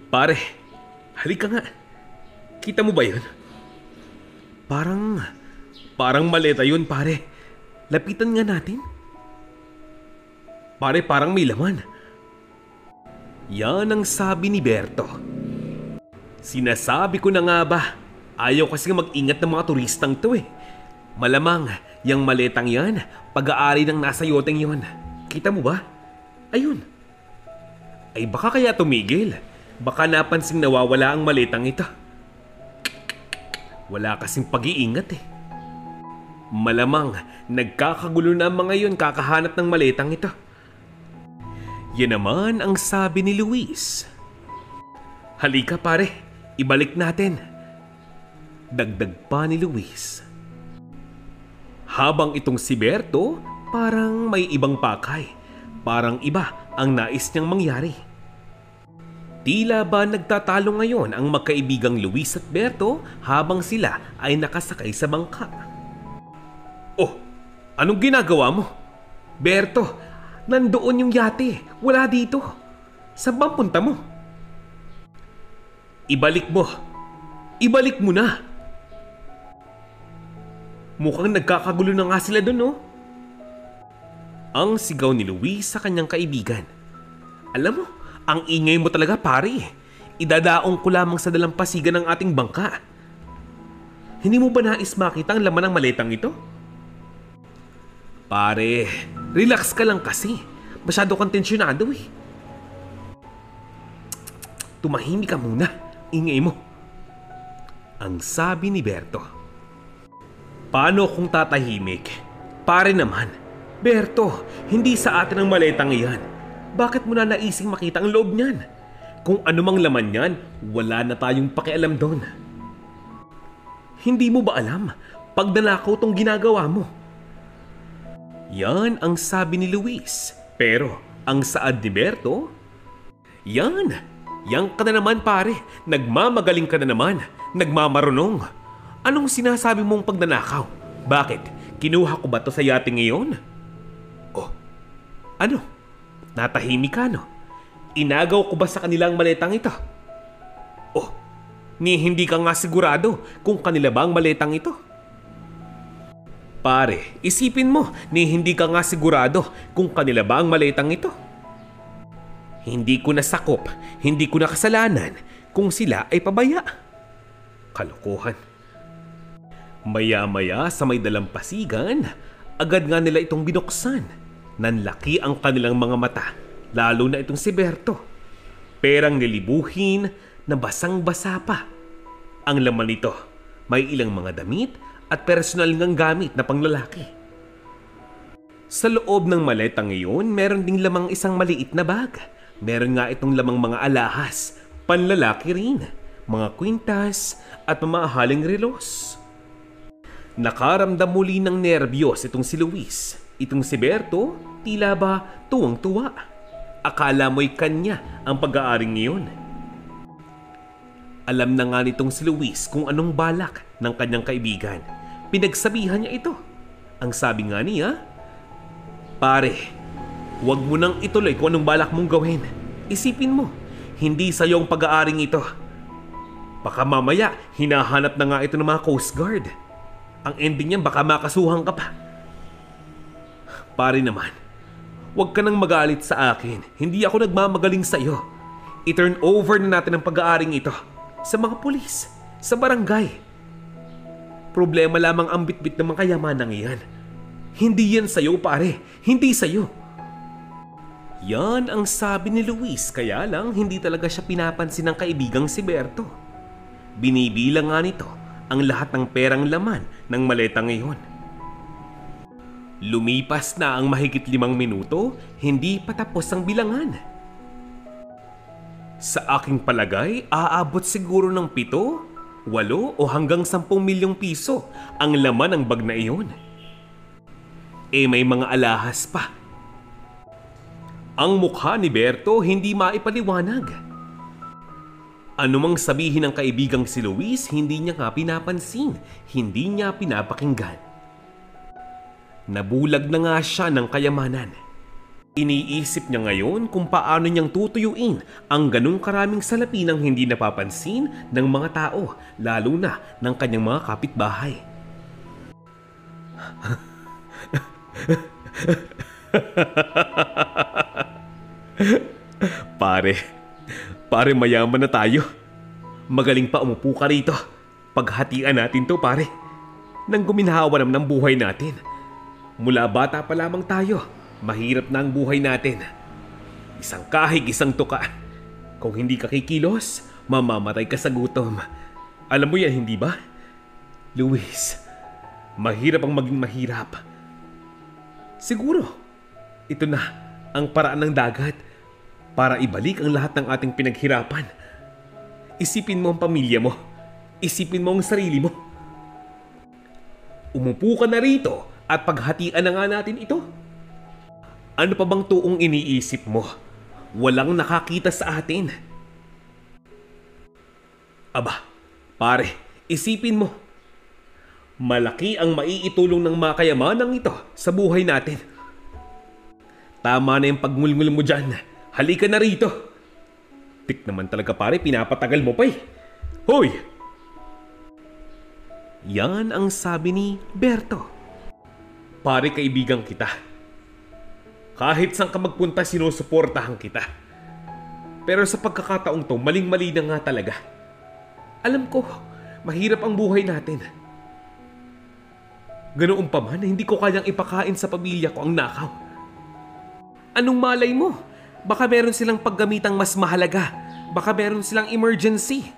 Pare, halika nga. Kita mo ba yun? Parang, parang maleta yun, pare. Lapitan nga natin. Pare, parang may laman. Yan ang sabi ni Berto. Sinasabi ko na nga ba, ayaw kasi mag-ingat ng mga turistang to eh. Malamang, yung maletang yan, pag-aari ng nasa yoteng yon. Kita mo ba? Ayun. Ay baka kaya tumigil. Baka napansing nawawala ang maletang ito. Wala kasing pag-iingat eh. Malamang, nagkakagulo na ang mga yun kakahanap ng maletang ito. Yan naman ang sabi ni Luis. Halika pare, ibalik natin. Dagdag pa ni Luis. Habang itong si Berto, parang may ibang pakay. Parang iba ang nais niyang mangyari. Tila ba nagtatalo ngayon ang magkaibigang Luis at Berto habang sila ay nakasakay sa bangka. Oh, anong ginagawa mo? Berto, nandoon yung yate. Wala dito. Saan ba punta mo? Ibalik mo. Ibalik mo na. Mukhang nagkakagulo na nga sila doon, no? Ang sigaw ni Luis sa kanyang kaibigan. Alam mo, ang ingay mo talaga pare. Idadaong ko lamang sa dalampasigan ng ating bangka. Hindi mo ba nais makita ang laman ng maletang ito? Pare, relax ka lang kasi. Masyado kang tensyonado eh. Tumahimik ka muna. Ingay mo. Ang sabi ni Berto. Paano kung tatahimik? Pare naman. Berto, hindi sa atin ang maletang iyan. Bakit mo na naising makita ang loob niyan? Kung anumang laman niyan, wala na tayong pakialam doon. Hindi mo ba alam? Pag nanakaw tong ginagawa mo. Yan ang sabi ni Luis. Pero ang saad ni Berto, yan ka na naman pare. Nagmamagaling ka na naman. Nagmamarunong. Anong sinasabi mong pagnanakaw? Bakit? Kinuha ko ba to sa yate ngayon? Oh, ano? Natahimik ka, no? Inagaw ko ba sa kanilang maletang ito? Oh, hindi ka nga sigurado kung kanila ba ang maletang ito? Pare, isipin mo, hindi ka nga sigurado kung kanila ba ang maletang ito? Hindi ko nasakop, hindi ko na kasalanan kung sila ay pabaya. Kalokohan. Maya-maya sa may dalampasigan, agad nga nila itong binuksan. Nanlaki ang kanilang mga mata, lalo na itong si Berto. Perang nilibuhin na basang-basa pa. Ang laman nito, may ilang mga damit at personal ngang gamit na panglalaki. Sa loob ng maletang iyon, meron ding lamang isang maliit na bag. Meron nga itong lamang mga alahas, panlalaki rin, mga kwintas at mamahaling relos. Nakaramdam muli ng nerbiyos itong si Luis. Itong si Berto, tila ba tuwang-tuwa. Akala mo'y kanya ang pag-aaring iyon. Alam na nga nitong si Luis kung anong balak ng kanyang kaibigan. Pinagsabihan niya ito. Ang sabi nga niya, pare, huwag mo nang ituloy kung anong balak mong gawin. Isipin mo, hindi sa'yo ang pag-aaring ito. Baka mamaya, hinahanap na nga ito ng mga Coast Guard. Ang ending niyan baka makasuhan ka pa. Pare naman, huwag ka nang magalit sa akin. Hindi ako nagmamagaling sa iyo. I-turn over na natin ang pag-aaring ito sa mga pulis, sa barangay. Problema lamang ang bitbit ng mga kayamanang iyan. Hindi yan sa iyo pare, hindi sa iyo. Yan ang sabi ni Luis, kaya lang hindi talaga siya pinapansin ng kaibigang si Berto. Binibilang nga nito ang lahat ng perang laman ng maletang iyon. Lumipas na ang mahigit 5 minuto, hindi pa tapos ang bilangan. Sa aking palagay, aabot siguro ng 7, 8 o hanggang 10 milyong piso ang laman ng bag na iyon. May mga alahas pa. Ang mukha ni Berto hindi maipaliwanag. Anumang sabihin ng kaibigang si Luis, hindi niya nga pinapansin, hindi niya pinapakinggan. Nabulag na nga siya ng kayamanan. Iniisip niya ngayon kung paano niyang tutuyuin ang ganong karaming salapi nang hindi napapansin ng mga tao, lalo na ng kanyang mga kapitbahay. Pare mayaman na tayo. Magaling pa umupo ka rito. Paghatian natin to, pare. Nang guminhawa naman ng buhay natin. Mula bata pa lamang tayo, mahirap na ang buhay natin. Isang kahig, isang tuka. Kung hindi ka kikilos, mamamatay ka sa gutom. Alam mo yan, hindi ba? Luis, mahirap ang maging mahirap. Siguro, ito na ang paraan ng dagat para ibalik ang lahat ng ating pinaghirapan. Isipin mo ang pamilya mo. Isipin mo ang sarili mo. Umupo ka na rito at paghatian na nga natin ito. Ano pa bang tuong iniisip mo? Walang nakakita sa atin. Aba, pare, isipin mo. Malaki ang maiitulong ng mga kayamanang ito sa buhay natin. Tama na yung pagngulngul mo dyan. Halika na rito. Tik naman talaga, pare, pinapatagal mo pa eh. Hoy! Yan ang sabi ni Berto. Pare, kaibigan kita. Kahit saan ka magpunta, sinusuportahan kita. Pero sa pagkakataong to, maling-mali na nga talaga. Alam ko, mahirap ang buhay natin. Ganoon pa man, hindi ko kayang ipakain sa pamilya ko ang nakaw. Anong malay mo? Baka meron silang paggamitang mas mahalaga. Baka meron silang emergency.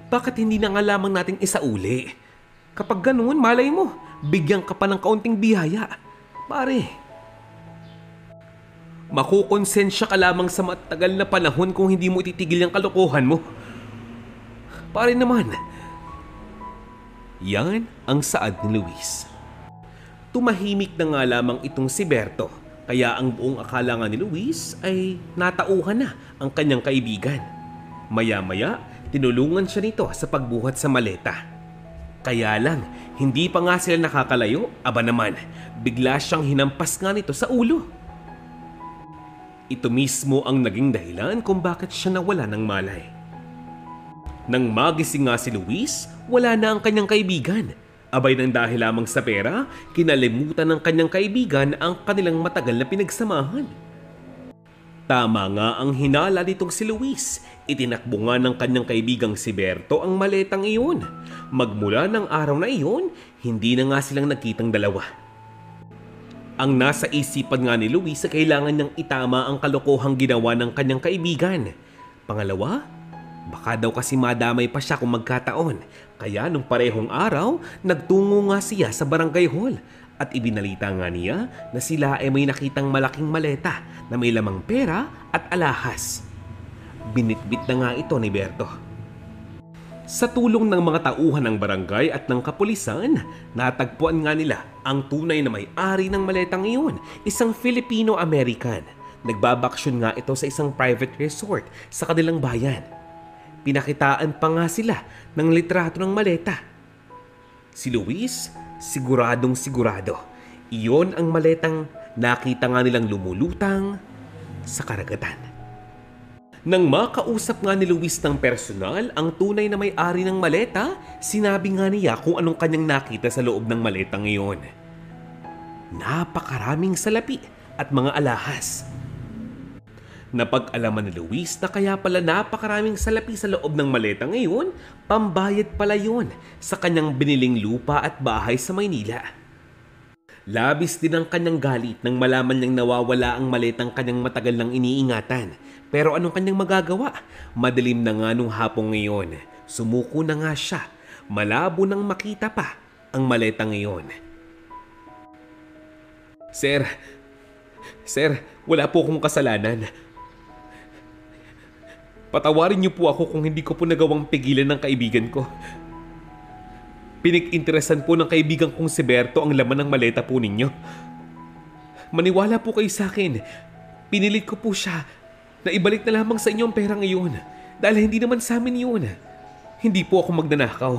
Bakit hindi na nga lamang nating isauli? Kapag ganoon, malay mo, bigyan ka pa ng kaunting biyaya. Pare, makukonsensya ka lamang sa matagal na panahon kung hindi mo ititigil yung kalokohan mo. Pare naman. Yan ang saad ni Luis. Tumahimik na nga lamang itong si Berto, kaya ang buong akala nga ni Luis ay natauhan na ang kanyang kaibigan. Maya-maya, tinulungan siya nito sa pagbuhat sa maleta. Kaya lang, hindi pa nga sila nakakalayo, aba naman, bigla siyang hinampas nga nito sa ulo. Ito mismo ang naging dahilan kung bakit siya nawala ng malay. Nang magising nga si Luis, wala na ang kanyang kaibigan. Abay nang dahil lamang sa pera, kinalimutan ng kanyang kaibigan ang kanilang matagal na pinagsamahan. Tama nga ang hinala nitong si Luis. Itinakbo nga ng kanyang kaibigang si Berto ang maletang iyon. Magmula ng araw na iyon, hindi na nga silang nagkitang dalawa. Ang nasa isipan nga ni Luis ay kailangan niyang itama ang kalokohang ginawa ng kanyang kaibigan. Pangalawa, baka daw kasi madamay pa siya kung magkataon. Kaya nung parehong araw, nagtungo nga siya sa barangay hall at ibinalita nga niya na sila ay may nakitang malaking maleta na may lamang pera at alahas. Binitbit na nga ito ni Berto. Sa tulong ng mga tauhan ng barangay at ng kapulisan, natagpuan nga nila ang tunay na may-ari ng maletang iyon, isang Filipino-American. Nagbabaksyon nga ito sa isang private resort sa kanilang bayan. Pinakitaan pa nga sila ng litrato ng maleta. Si Luis, siguradong sigurado, iyon ang maletang nakita nga nilang lumulutang sa karagatan. Nang makausap nga ni Luis ng personal ang tunay na may-ari ng maleta, sinabi nga niya kung anong kanyang nakita sa loob ng maletang iyon. Napakaraming salapi at mga alahas. Napag-alaman ni Luis na kaya pala napakaraming salapi sa loob ng maleta ngayon, pambayad pala yun sa kanyang biniling lupa at bahay sa Maynila. Labis din ang kanyang galit nang malaman niyang nawawala ang maletang kanyang matagal nang iniingatan. Pero anong kanyang magagawa? Madilim na nga nung hapong ngayon. Sumuko na nga siya. Malabo nang makita pa ang maletang ngayon. Sir, wala po akong kasalanan. Patawarin niyo po ako kung hindi ko po nagawang pigilan ng kaibigan ko. Pinag-interesan po ng kaibigan kong si Berto ang laman ng maleta po ninyo. Maniwala po kayo sa akin. Pinilit ko po siya na ibalik na lamang sa inyo ang pera ngayon. Dahil hindi naman sa amin yun. Hindi po ako magnanakaw.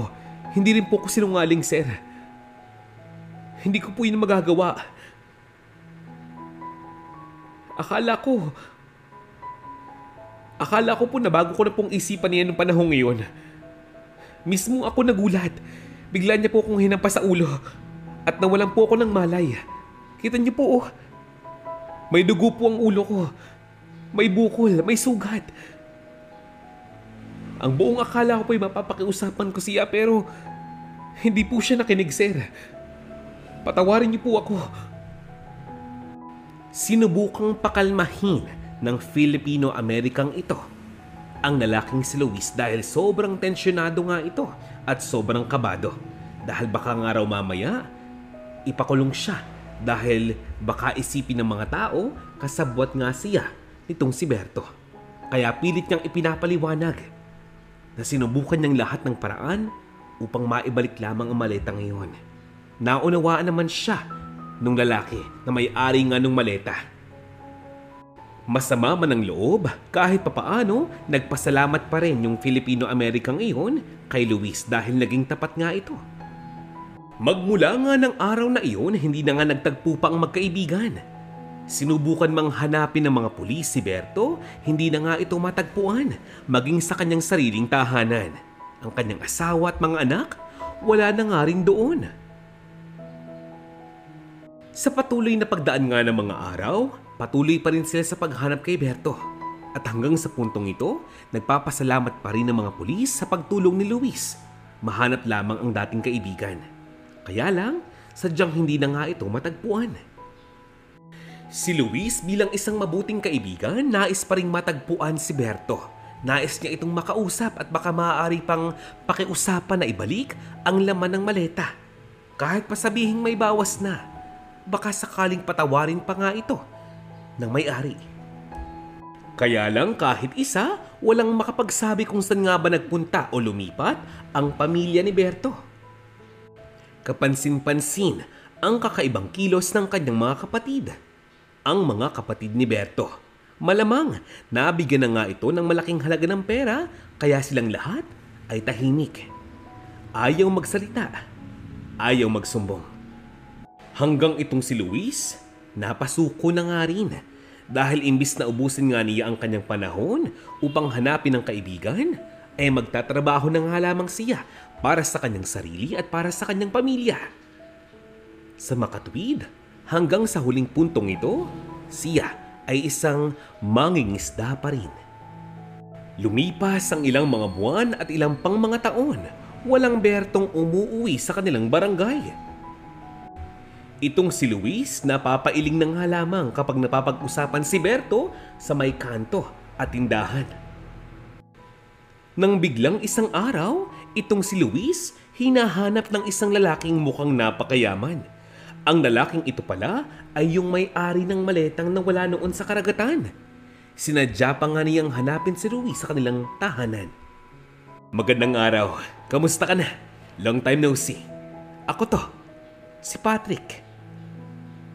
Hindi rin po ako sinungaling, sir. Hindi ko po yun magagawa. Akala ko po na bago ko na pong isipan niya nung panahong ngayon. Mismo ako nagulat. Bigla niya po akong hinampas sa ulo at nawalan po ako ng malay. Kita niyo po oh. May dugo po ang ulo ko. May bukol, may sugat. Ang buong akala ko po'y mapapakiusapan ko siya pero hindi po siya nakinig, sir. Patawarin niyo po ako. Sinubukang pakalmahin ng Filipino-Amerikang ito ang lalaking si Luis dahil sobrang tensyonado nga ito at sobrang kabado. Dahil baka nga raw mamaya, ipakulong siya dahil baka isipin ng mga tao kasabwat nga siya nitong si Berto. Kaya pilit niyang ipinapaliwanag na sinubukan niyang lahat ng paraan upang maibalik lamang ang maleta ngayon. Naunawaan naman siya nung lalaki na may-ari nga nung maleta. Masama man ang loob, kahit papaano, nagpasalamat pa rin yung Filipino-Amerikang iyon kay Luis dahil naging tapat nga ito. Magmula nga ng araw na iyon, hindi na nga nagtagpo pa ang magkaibigan. Sinubukan mang hanapin ng mga pulis si Berto, hindi na nga ito matagpuan, maging sa kanyang sariling tahanan. Ang kanyang asawa at mga anak, wala na nga rin doon. Sa patuloy na pagdaan nga ng mga araw, patuloy pa rin sila sa paghanap kay Berto. At hanggang sa puntong ito, nagpapasalamat pa rin ng mga pulis sa pagtulong ni Luis. Mahanap lamang ang dating kaibigan. Kaya lang, sadyang hindi na nga ito matagpuan. Si Luis bilang isang mabuting kaibigan, nais pa rin matagpuan si Berto. Nais niya itong makausap at baka maaari pang pakiusapan na ibalik ang laman ng maleta. Kahit pa sabihing may bawas na, baka sakaling patawarin pa nga ito ng may-ari. Kaya lang kahit isa, walang makapagsabi kung saan nga ba nagpunta o lumipat ang pamilya ni Berto. Kapansin-pansin ang kakaibang kilos ng kanyang mga kapatid. Ang mga kapatid ni Berto. Malamang nabigyan na nga ito ng malaking halaga ng pera kaya silang lahat ay tahimik. Ayaw magsalita. Ayaw magsumbong. Hanggang itong si Luis, napasuko na nga rin. Dahil imbis na ubusin nga niya ang kanyang panahon upang hanapin ang kaibigan, ay magtatrabaho na nga lamang siya para sa kanyang sarili at para sa kanyang pamilya. Sa makatuwid, hanggang sa huling puntong ito, siya ay isang mangingisda pa rin. Lumipas ang ilang mga buwan at ilang pang mga taon, walang Bertong umuuwi sa kanilang barangay. Itong si Luis napapailing na nga lamang kapag napapag-usapan si Berto sa may kanto at tindahan. Nang biglang isang araw, itong si Luis hinahanap ng isang lalaking mukhang napakayaman. Ang lalaking ito pala ay yung may-ari ng maletang nawala noon sa karagatan. Sinadya pa nga niyang hanapin si Luis sa kanilang tahanan. Magandang araw. Kamusta ka na? Long time no see. Ako to, si Patrick.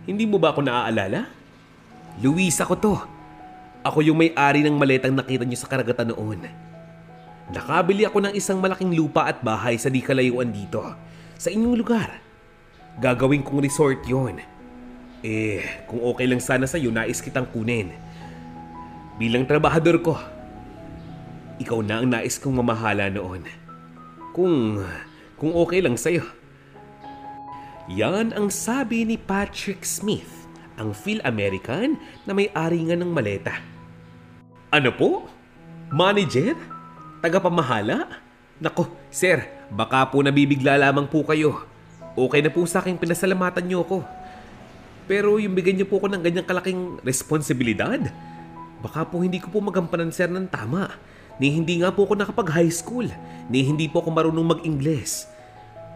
Hindi mo ba ako naaalala? Luis, ako to. Ako yung may-ari ng maletang nakita niyo sa karagatan noon. Nakabili ako ng isang malaking lupa at bahay sa di kalayuan dito, sa inyong lugar. Gagawin kong resort yon. Kung okay lang sana sa'yo, nais kitang kunin. Bilang trabahador ko, ikaw na ang nais kong mamahala noon. Kung okay lang sa'yo. Yan ang sabi ni Patrick Smith, ang Phil-American na may-ari nga ng maleta. Ano po? Manager? Tagapamahala? Nako, sir, baka po nabibigla lamang po kayo. Okay na po sa akin pinasalamatan niyo ako. Pero yung bigyan niyo po ako ng ganyang kalaking responsibilidad, baka po hindi ko po magampanan, sir, ng tama. Ni hindi nga po ako nakapag-high school, ni hindi po ako marunong mag-Ingles.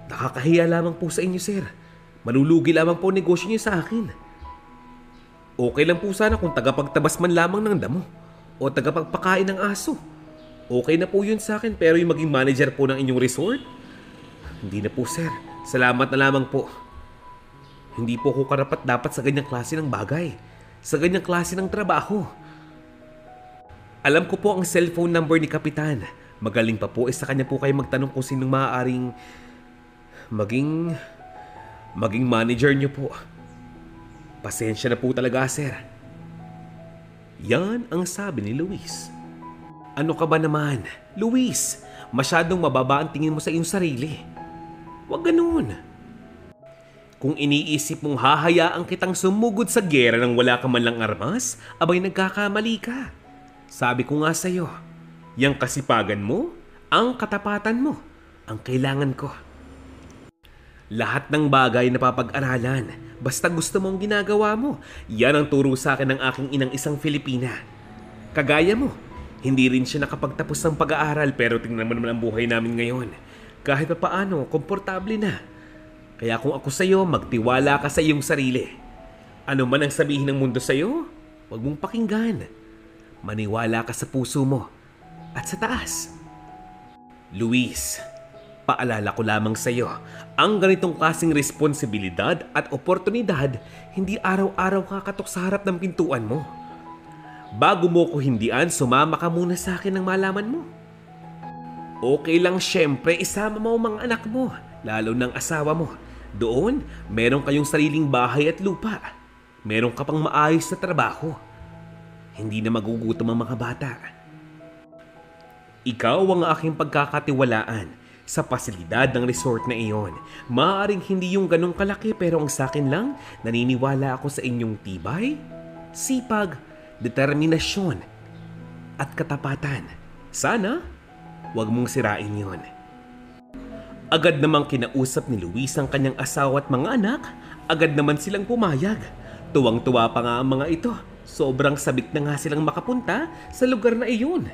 Nakakahiya lamang po sa inyo, sir. Malulugi lamang po negosyo niyo sa akin. Okay lang po sana kung tagapagtabas man lamang ng damo o tagapagpakain ng aso. Okay na po yun sa akin, pero yung maging manager po ng inyong resort? Hindi na po, sir. Salamat na lamang po. Hindi po ako karapat-dapat sa ganyang klase ng bagay. Sa ganyang klase ng trabaho. Alam ko po ang cellphone number ni Kapitan. Magaling pa po sa kanya po kayo magtanong kung sinong maaaring maging manager niyo po. Pasensya na po talaga, sir. Yan ang sabi ni Luis. Ano ka ba naman, Luis? Masyadong mababa ang tingin mo sa iyong sarili. Huwag ganun. Kung iniisip mong hahayaan kitang sumugod sa gera nang wala ka man lang armas, abay nagkakamali ka. Sabi ko nga sa'yo, yang kasipagan mo, ang katapatan mo, ang kailangan ko. Lahat ng bagay na papag-aralan, basta gusto mong ginagawa mo, yan ang turo sa akin ng aking inang isang Filipina. Kagaya mo, hindi rin siya nakapagtapos ng pag-aaral pero tingnan mo naman ang buhay namin ngayon. Kahit pa paano, komportable na. Kaya kung ako sa'yo, magtiwala ka sa iyong sarili. Ano man ang sabihin ng mundo sa'yo, huwag mong pakinggan. Maniwala ka sa puso mo at sa taas. Luis, paalala ko lamang sa'yo, ang ganitong klaseng responsibilidad at oportunidad, hindi araw-araw kakatok sa harap ng pintuan mo. Bago mo ko hindian, sumama ka muna sa akin ng malaman mo. Okay lang syempre, isama mo ang mga anak mo, lalo ng asawa mo. Doon, meron kayong sariling bahay at lupa. Meron ka pang maayos na trabaho. Hindi na magugutom ang mga bata. Ikaw ang aking pagkakatiwalaan sa pasilidad ng resort na iyon. Maaaring hindi yung ganong kalaki pero ang sakin lang, naniniwala ako sa inyong tibay, sipag, determinasyon at katapatan. Sana, huwag mong sirain yon. Agad namang kinausap ni Luis ang kanyang asawa at mga anak. Agad naman silang pumayag. Tuwang-tuwa pa nga ang mga ito. Sobrang sabik na nga silang makapunta sa lugar na iyon.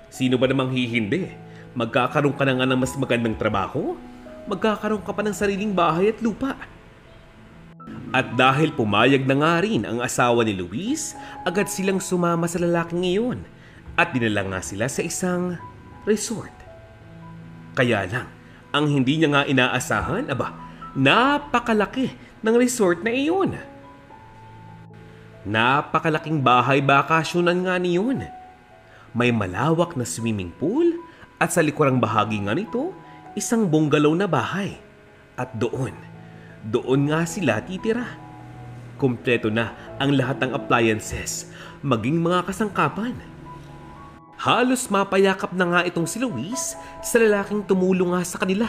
Sino ba namang hihindi? Magkakaroon ka na nga ng mas magandang trabaho? Magkakaroon ka pa ng sariling bahay at lupa. At dahil pumayag na nga rin ang asawa ni Luis, agad silang sumama sa lalaking iyon. At dinala nga sila sa isang resort. Kaya lang, ang hindi niya nga inaasahan, napakalaki ng resort na iyon. Napakalaking bahay bakasyonan nga niyon. May malawak na swimming pool at sa likurang bahagi nga nito, isang bungalow na bahay. At doon nga sila titira. Kumpleto na ang lahat ng appliances, maging mga kasangkapan. Halos mapayakap na nga itong si Luis sa lalaking tumulong nga sa kanila,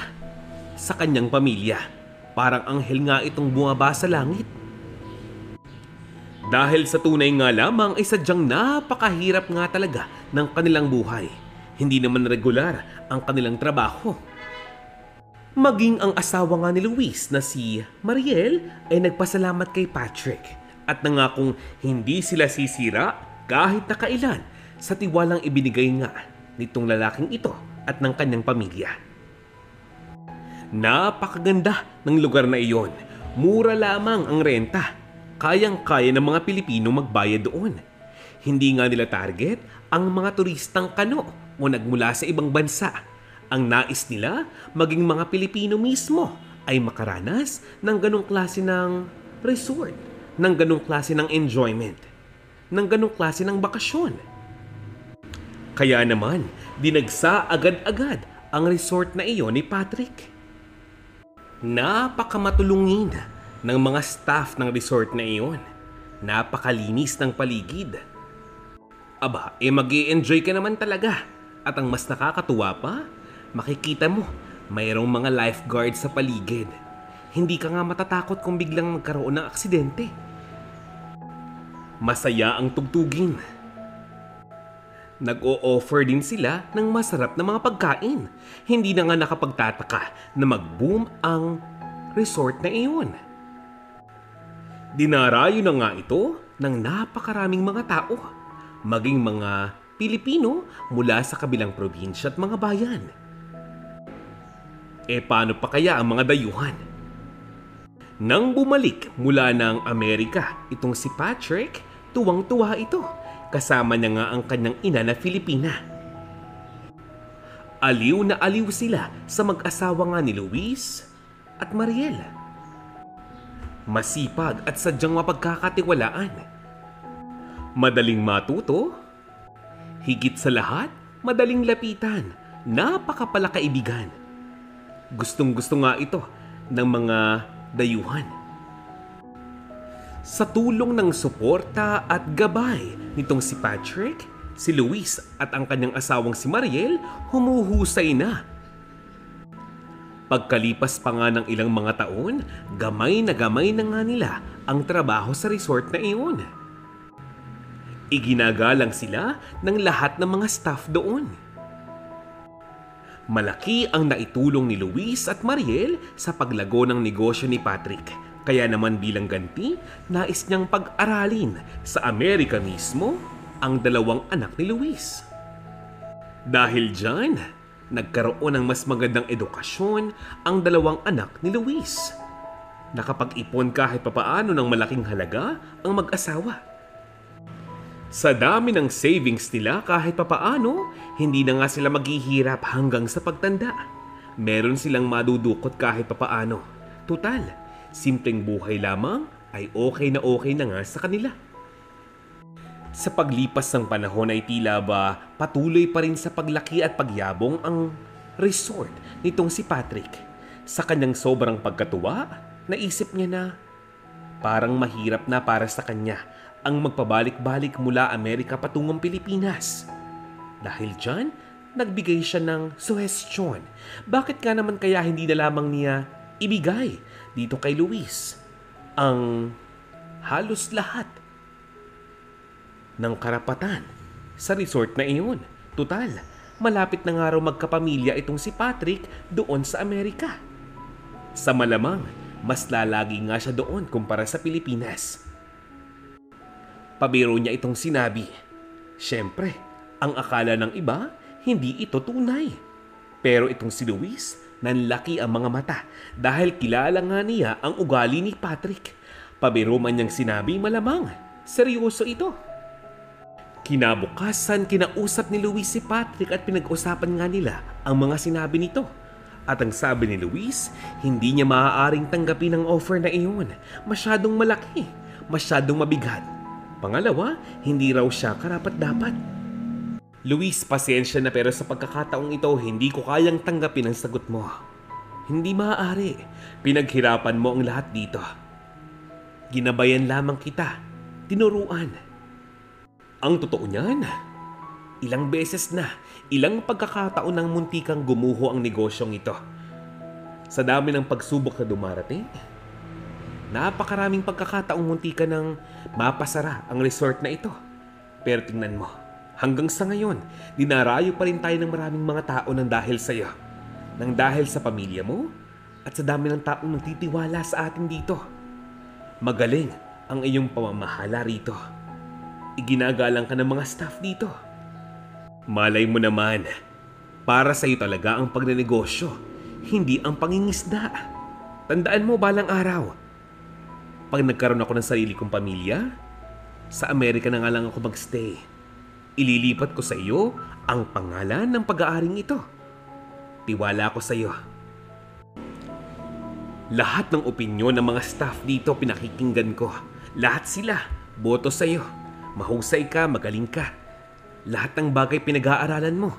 sa kanyang pamilya. Parang anghel nga itong bumaba sa langit. Dahil sa tunay nga lamang ay sadyang napakahirap nga talaga ng kanilang buhay. Hindi naman regular ang kanilang trabaho. Maging ang asawa nga ni Luis na si Mariel ay nagpasalamat kay Patrick at nangakong hindi sila sisira kahit na kailan sa tiwalang ibinigay nga nitong lalaking ito at ng kanyang pamilya. Napakaganda ng lugar na iyon. Mura lamang ang renta. Kayang-kaya ng mga Pilipino magbayad doon. Hindi nga nila target ang mga turistang kano o nagmula sa ibang bansa. Ang nais nila, maging mga Pilipino mismo ay makaranas ng ganong klase ng resort, ng ganong klase ng enjoyment, ng ganong klase ng bakasyon. Kaya naman, dinagsa agad-agad ang resort na iyon ni Patrick. Napakamatulungin ng mga staff ng resort na iyon. Napakalinis ng paligid. Mag-i-enjoy ka naman talaga. At ang mas nakakatuwa pa, makikita mo, mayroong mga lifeguard sa paligid. Hindi ka nga matatakot kung biglang magkaroon ng aksidente. Masaya ang tugtugin. Nag-o-offer din sila ng masarap na mga pagkain. Hindi na nga nakapagtataka na mag-boom ang resort na iyon. Dinarayo na nga ito ng napakaraming mga tao, maging mga Pilipino mula sa kabilang probinsya at mga bayan. Paano pa kaya ang mga dayuhan? Nang bumalik mula ng Amerika itong si Patrick, tuwang-tuwa ito. Kasama niya nga ang kanyang ina na Filipina. Aliw na aliw sila sa mag-asawa nga ni Luis at Mariel. Masipag at sadyang mapagkakatiwalaan. Madaling matuto. Higit sa lahat, madaling lapitan. Napakapalakaibigan. Gustong-gusto nga ito ng mga dayuhan. Sa tulong ng suporta at gabay nitong si Patrick, si Luis at ang kanyang asawang si Mariel humuhusay na. Pagkalipas pa nga ng ilang mga taon, gamay na nga nila ang trabaho sa resort na iyon. Iginagalang sila ng lahat ng mga staff doon. Malaki ang naitulong ni Luis at Mariel sa paglago ng negosyo ni Patrick. Kaya naman bilang ganti, nais niyang pag-aralin sa Amerika mismo ang dalawang anak ni Luis. Dahil dyan, nagkaroon ng mas magandang edukasyon ang dalawang anak ni Luis. Nakapag-ipon kahit papaano ng malaking halaga ang mag-asawa. Sa dami ng savings nila kahit papaano, hindi na nga sila maghihirap hanggang sa pagtanda. Meron silang madudukot kahit papaano. Tutal, simpleng buhay lamang ay okay na nga sa kanila. Sa paglipas ng panahon ay tila ba patuloy pa rin sa paglaki at pagyabong ang resort nitong si Patrick. Sa kanyang sobrang pagkatuwa, naisip niya na parang mahirap na para sa kanya ang magpabalik-balik mula Amerika patungong Pilipinas. Dahil dyan, nagbigay siya ng suhestyon. Bakit nga naman kaya hindi na lamang niya ibigay dito kay Luis ang halos lahat ng karapatan sa resort na iyon? Tutal, malapit na nga raw magkapamilya itong si Patrick doon sa Amerika. Sa malamang, mas lalagi nga siya doon kumpara sa Pilipinas. Pabiro niya itong sinabi. Siyempre, ang akala ng iba, hindi ito tunay. Pero itong si Luis, nanlaki ang mga mata dahil kilala nga niya ang ugali ni Patrick. Pabiro man niyang sinabi, malamang, seryoso ito. Kinabukasan, kinausap ni Luis si Patrick at pinag-usapan nga nila ang mga sinabi nito. At ang sabi ni Luis, hindi niya maaaring tanggapin ang offer na iyon. Masyadong malaki, masyadong mabigat. Pangalawa, hindi raw siya karapat-dapat. Luis, pasensya na pero sa pagkakataong ito, hindi ko kayang tanggapin ang sagot mo. Hindi maaari. Pinaghirapan mo ang lahat dito. Ginabayan lamang kita. Tinuruan. Ang totoo niyan, ilang beses na, ilang pagkakataon ng muntikang gumuho ang negosyong ito. Sa dami ng pagsubok na dumarating, napakaraming pagkakataong muntika ng mapasara ang resort na ito. Pero tingnan mo, hanggang sa ngayon, dinarayo pa rin tayo ng maraming mga tao nang dahil sa iyo. Nang dahil sa pamilya mo at sa dami ng taong nagtitiwala sa atin dito. Magaling ang iyong pamamahala rito. Iginagalang ka ng mga staff dito. Malay mo naman, para sa iyo talaga ang pagnenegosyo, hindi ang pangingisda. Tandaan mo balang araw, pag nagkaroon ako ng sarili kong pamilya, sa Amerika na nga lang ako magstay. Ililipat ko sa iyo ang pangalan ng pag-aaring ito. Tiwala ko sa iyo. Lahat ng opinyon ng mga staff dito pinakikinggan ko. Lahat sila, boto sa iyo. Mahusay ka, magaling ka. Lahat ng bagay pinag-aaralan mo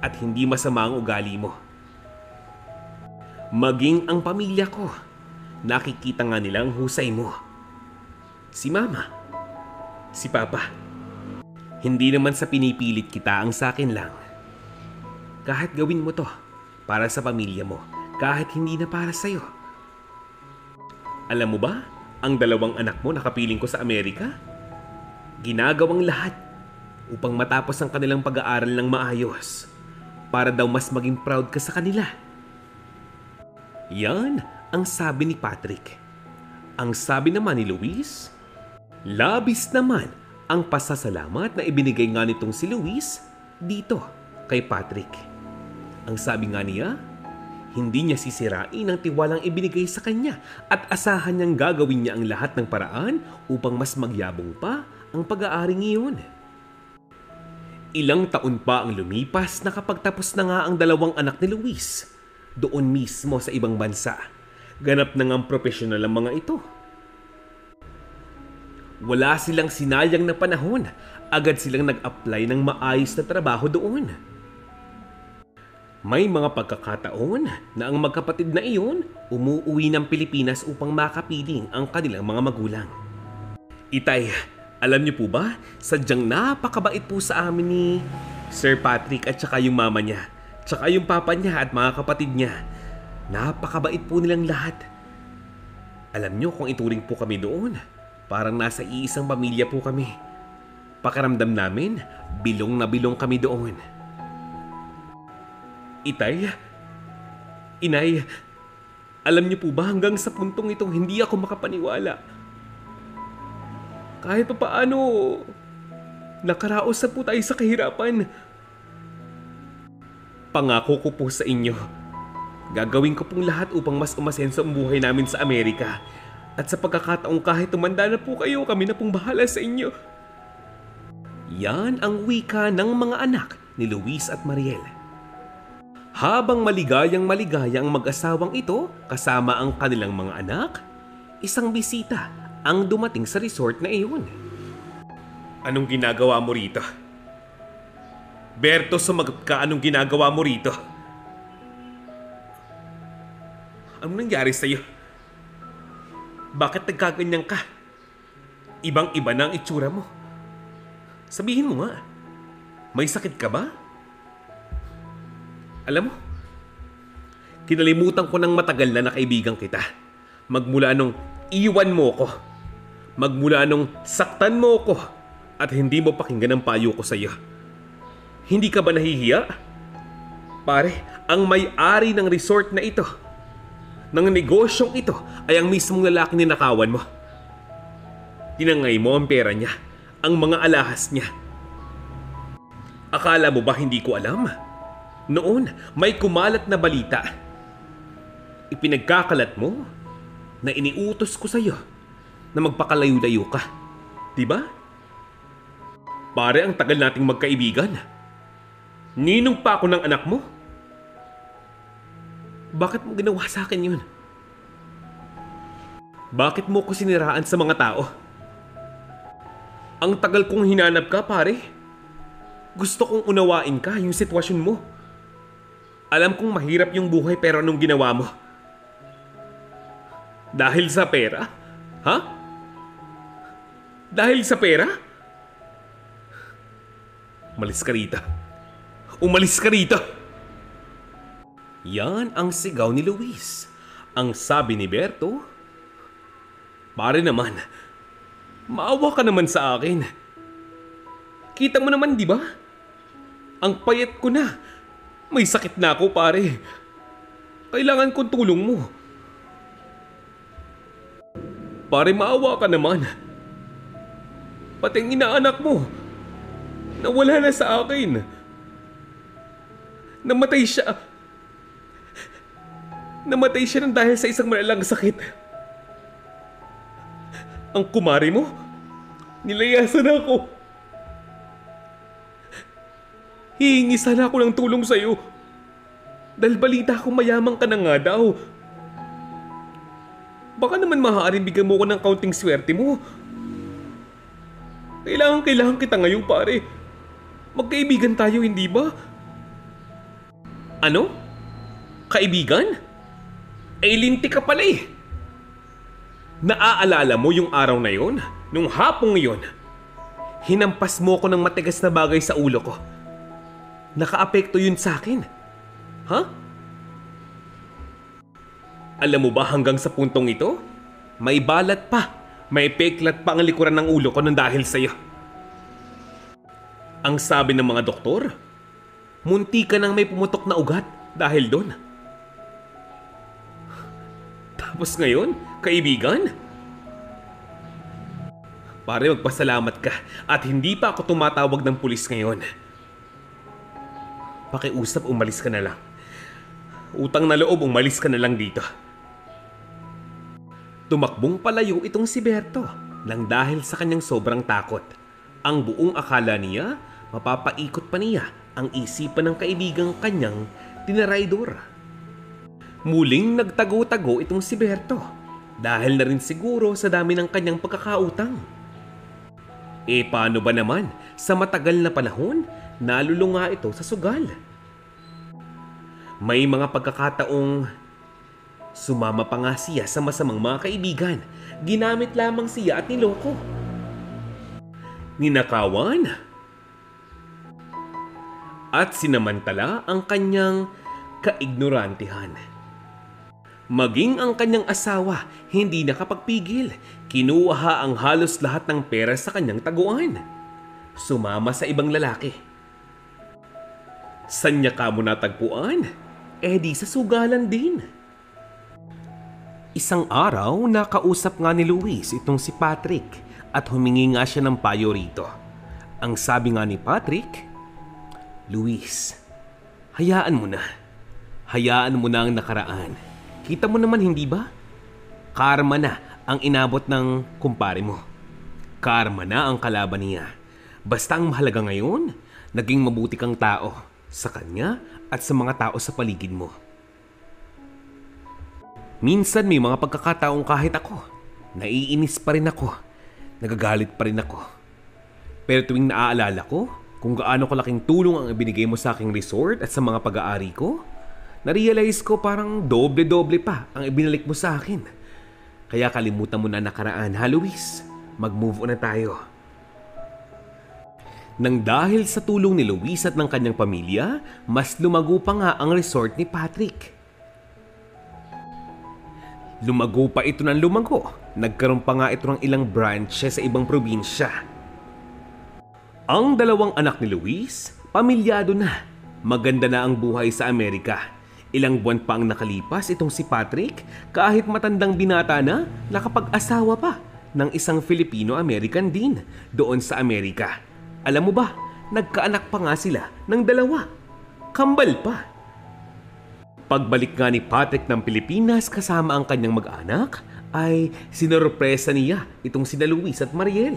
at hindi masama ang ugali mo. Maging ang pamilya ko, nakikita nga nila ang husay mo. Si Mama, si Papa. Hindi naman sa pinipilit kita ang sakin lang. Kahit gawin mo to para sa pamilya mo, kahit hindi na para sa'yo. Alam mo ba, ang dalawang anak mo nakapiling ko sa Amerika? Ginagawang lahat upang matapos ang kanilang pag-aaral ng maayos para daw mas maging proud ka sa kanila. Yan ang sabi ni Patrick. Ang sabi naman ni Luis, labis naman ang pasasalamat na ibinigay nga nitong si Luis dito kay Patrick. Ang sabi nga niya, hindi niya sisirain ang tiwalang ibinigay sa kanya at asahan niyang gagawin niya ang lahat ng paraan upang mas magyabong pa ang pag-aaring iyon. Ilang taon pa ang lumipas na kapag tapos na nga ang dalawang anak ni Luis, doon mismo sa ibang bansa, ganap na ngang profesional ang mga ito. Wala silang sinayang na panahon, agad silang nag-apply ng maayos na trabaho doon. May mga pagkakataon na ang magkapatid na iyon umuwi ng Pilipinas upang makapiling ang kanilang mga magulang. Itay, Alam niyo po ba, sadyang napakabait po sa amin ni Sir Patrick at saka yung mama niya, tsaka yung papa niya at mga kapatid niya. Napakabait po nilang lahat. Alam niyo kung ituring po kami doon, parang nasa iisang pamilya po kami. Pakiramdam namin, bilong na bilong kami doon. Itay, Inay, alam niyo po ba hanggang sa puntong itong hindi ako makapaniwala. Kahit pa paano, nakaraos na po tayo sa kahirapan. Pangako ko po sa inyo, gagawin ko pong lahat upang mas umasenso ang buhay namin sa Amerika. At sa pagkakataong kahit tumanda na po kayo, kami na pong bahala sa inyo. Yan ang wika ng mga anak ni Luis at Mariel. Habang maligaya ang mag-asawang ito kasama ang kanilang mga anak, isang bisita ang dumating sa resort na iyon. Anong ginagawa mo rito? Berto, sumagot ka, anong ginagawa mo rito? Anong nangyari sa'yo? Bakit nagkaganyan ka? Ibang-iba na ang itsura mo. Sabihin mo nga, may sakit ka ba? Alam mo, kinalimutan ko ng matagal na nakaibigan kita. Magmula nung iwan mo ko. Magmula nung saktan mo ko at hindi mo pakinggan ang payo ko sa iyo. Hindi ka ba nahihiya? Pare, ang may-ari ng resort na ito, ng negosyong ito, ay ang mismong lalaki ninakawan mo. Tinangay mo ang pera niya, ang mga alahas niya. Akala mo ba hindi ko alam? Noon, may kumalat na balita. Ipinagkakalat mo na iniutos ko sa iyo na magpakalayo-layo ka. Diba? Pare, ang tagal nating magkaibigan. Ninong pa ako ng anak mo. Bakit mo ginawa sa akin yun? Bakit mo ko siniraan sa mga tao? Ang tagal kong hinanap ka, pare. Gusto kong unawain ka, yung sitwasyon mo. Alam kong mahirap yung buhay pero anong ginawa mo? Dahil sa pera? Ha? Dahil sa pera? Umalis ka rito. Umalis ka rito! Yan ang sigaw ni Luis. Ang sabi ni Berto, pare naman, maawa ka naman sa akin. Kita mo naman, di ba? Ang payat ko na. May sakit na ako, pare. Kailangan kong tulong mo. Pare, maawa ka naman. Pati ang inaanak mo, nawala na sa akin. Namatay siya. Namatay siya nang dahil sa isang malalang sakit. Ang kumari mo, nilayasan ako. Hihingi sana ako ng tulong sa'yo. Dahil balita ko mayamang ka na nga daw. Baka naman maaaring bigyan mo ko ng kaunting swerte mo. Kailangan kita ngayon, pare. Magkaibigan tayo, hindi ba? Ano? Kaibigan? Eh, linti ka pala eh. Naaalala mo yung araw na yon? Nung hapong yon, hinampas mo ko ng matigas na bagay sa ulo ko. Nakaapekto yun sa akin. Ha? Alam mo ba hanggang sa puntong ito, may balat pa, may peklat pa ang likuran ng ulo ko nang dahil sa'yo. Ang sabi ng mga doktor, munti ka nang may pumutok na ugat dahil doon. Tapos ngayon, kaibigan? Pare, magpasalamat ka at hindi pa ako tumatawag ng pulis ngayon. Pakiusap, umalis ka na lang. Utang na loob, umalis ka na lang dito. Tumakbong palayo itong si Berto nang dahil sa kanyang sobrang takot. Ang buong akala niya, mapapaikot pa niya ang isipan ng kaibigang kanyang tinaraydor. Muling nagtago-tago itong si Berto dahil na rin siguro sa dami ng kanyang pagkakautang. Eh paano ba naman sa matagal na panahon, nalulunga ito sa sugal. May mga pagkakataong sumama pa nga siya sa masamang mga kaibigan. Ginamit lamang siya at niloko. ninakawan, at sinamantala ang kanyang kaignorantihan. Maging ang kanyang asawa hindi nakapagpigil. Kinuha ang halos lahat ng pera sa kanyang taguan. Sumama sa ibang lalaki. Saan niya kamo natagpuan? Di sa sugalan din. Isang araw, nakausap nga ni Luis itong si Patrick at humingi nga siya ng payo rito. Ang sabi nga ni Patrick, "Luis, hayaan mo na. Hayaan mo na ang nakaraan. Kita mo naman, hindi ba? Karma na ang inabot ng kumpare mo. Karma na ang kalaban niya. Basta ang mahalaga ngayon, naging mabuti kang tao sa kanya at sa mga tao sa paligid mo." Minsan may mga pagkakataong kahit ako, naiinis pa rin ako, nagagalit pa rin ako. Pero tuwing naaalala ko kung gaano kalaking tulong ang ibinigay mo sa aking resort at sa mga pag-aari ko, na-realize ko parang doble-doble pa ang ibinalik mo sa akin. Kaya kalimutan mo na nakaraan, ha Luis? Mag-move on na tayo. Nang dahil sa tulong ni Luis at ng kanyang pamilya, mas lumago pa nga ang resort ni Patrick. Lumago pa ito ng lumago. Nagkaroon pa nga ito ng ilang branches sa ibang probinsya. Ang dalawang anak ni Luis, pamilyado na. Maganda na ang buhay sa Amerika. Ilang buwan pa ang nakalipas itong si Patrick, kahit matandang binata na, nakapag-asawa pa ng isang Filipino-American din doon sa Amerika. Alam mo ba, nagkaanak pa nga sila ng 2. Kambal pa. Pagbalik nga ni Patrick ng Pilipinas kasama ang kanyang mag-anak, ay sinorpresa niya itong sina Luis at Mariel.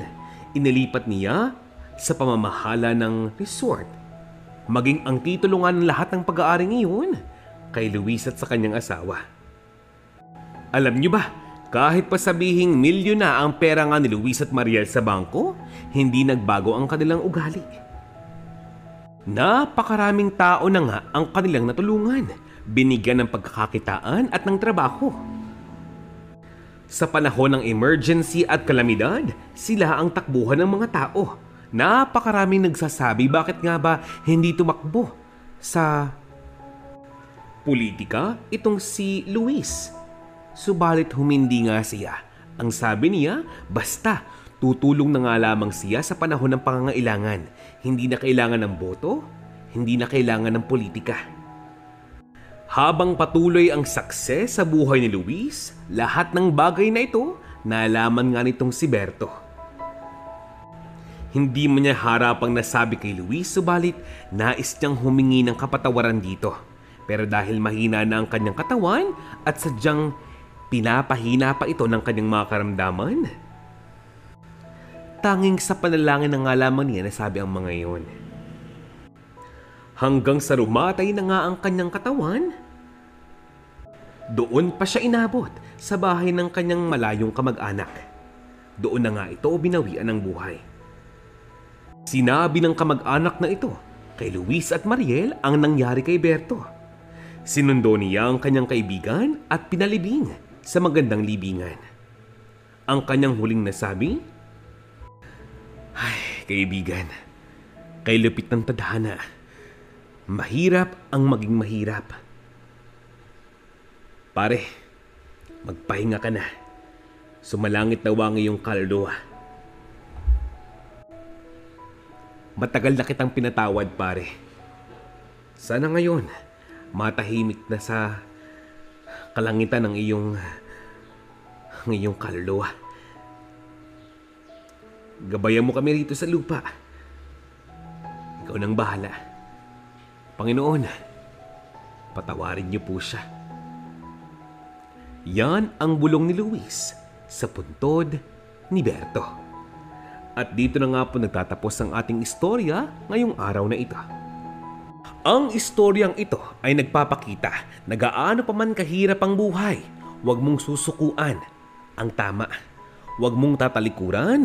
Inilipat niya sa pamamahala ng resort. Maging ang titulo nga ng lahat ng pag-aari ngayon kay Luis at sa kanyang asawa. Alam niyo ba, kahit pa sabihing milyon na ang pera nga ni Luis at Mariel sa bangko, hindi nagbago ang kanilang ugali. Napakaraming tao na nga ang kanilang natulungan, binigyan ng pagkakakitaan at ng trabaho. Sa panahon ng emergency at kalamidad, sila ang takbuhan ng mga tao. Napakaraming nagsasabi bakit nga ba hindi tumakbo sa politika itong si Luis. Subalit humindi nga siya. Ang sabi niya, basta tutulong na nga lamang siya sa panahon ng pangangailangan. Hindi na kailangan ng boto, hindi na kailangan ng politika. Habang patuloy ang success sa buhay ni Luis, lahat ng bagay na ito nalaman nga nitong si Berto. Hindi man niya harapang nasabi kay Luis, subalit nais niyang humingi ng kapatawaran dito. Pero dahil mahina na ang kanyang katawan at sadyang pinapahina pa ito ng kanyang mga karamdaman, tanging sa panalangin na nga lamang niya nasabi ang mga iyon. Hanggang sa rumatay na nga ang kanyang katawan, doon pa siya inabot sa bahay ng kanyang malayong kamag-anak. Doon na nga ito binawian ng buhay. Sinabi ng kamag-anak na ito kay Luis at Mariel ang nangyari kay Berto. Sinundo niya ang kanyang kaibigan at pinalibing sa magandang libingan. Ang kanyang huling nasabi, "Ay, kaibigan, kay lupit ng tadhana, mahirap ang maging mahirap. Pare, magpahinga ka na. Sumalangit nawa ang iyong kaluluwa. Matagal na kitang pinatawad, pare. Sana ngayon, matahimik na sa kalangitan ng iyong kaluluwa. Gabayan mo kami rito sa lupa. Ikaw nang bahala. Panginoon, patawarin niyo po siya." Yan ang bulong ni Luis sa puntod ni Berto. At dito na nga po nagtatapos ang ating istorya ngayong araw na ito. Ang istoryang ito ay nagpapakita na gaano pa man kahirap ang buhay, huwag mong susukuan ang tama. Huwag mong tatalikuran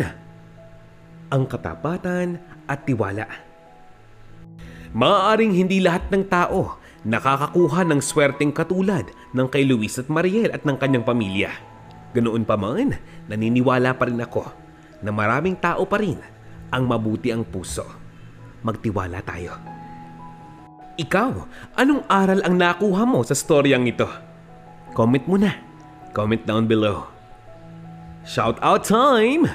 ang katapatan at tiwala. Maaaring hindi lahat ng tao nakakakuha ng swerteng katulad ng kay Luis at Mariel at ng kanyang pamilya. Ganoon pa man, naniniwala pa rin ako na maraming tao pa rin ang mabuti ang puso. Magtiwala tayo. Ikaw, anong aral ang nakuha mo sa storyang ito? Comment mo na. Comment down below. Shout out time!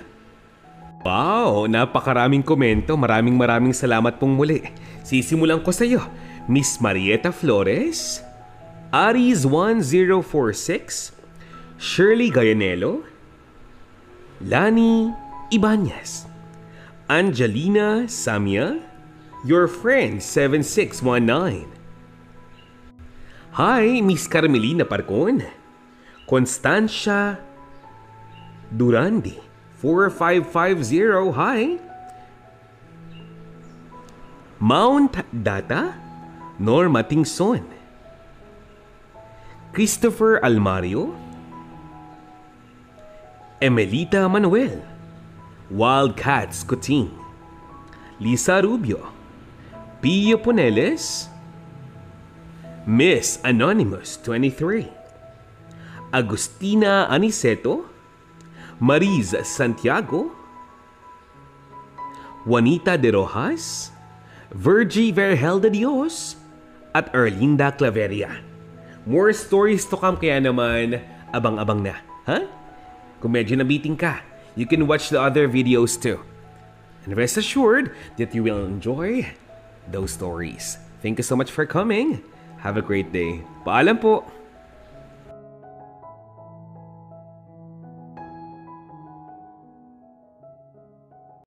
Wow, napakaraming komento. Maraming salamat pong muli. Sisimulan ko sa iyo, Miss Marieta Flores, Aries1046, Shirley Gayanelo, Lani Ibanez, Angelina Samia, your friend 7619. Hi, Miss Carmelina Parcon, Constancia Durandi, 4550, hi. Mount Data, Norma Tingson, Christopher Almario, Emelita Manuel, Wildcats Kuting, Lisa Rubio, Pio Poneles, Miss Anonymous 23, Agustina Aniceto, Mariz Santiago, Juanita de Rojas, Virgie Vergel de Dios, at Erlinda Claveria. More stories to come, kaya naman abang-abang na. Ha? Kung medyo nabiting ka, you can watch the other videos too. And rest assured that you will enjoy those stories. Thank you so much for coming. Have a great day. Paalam po!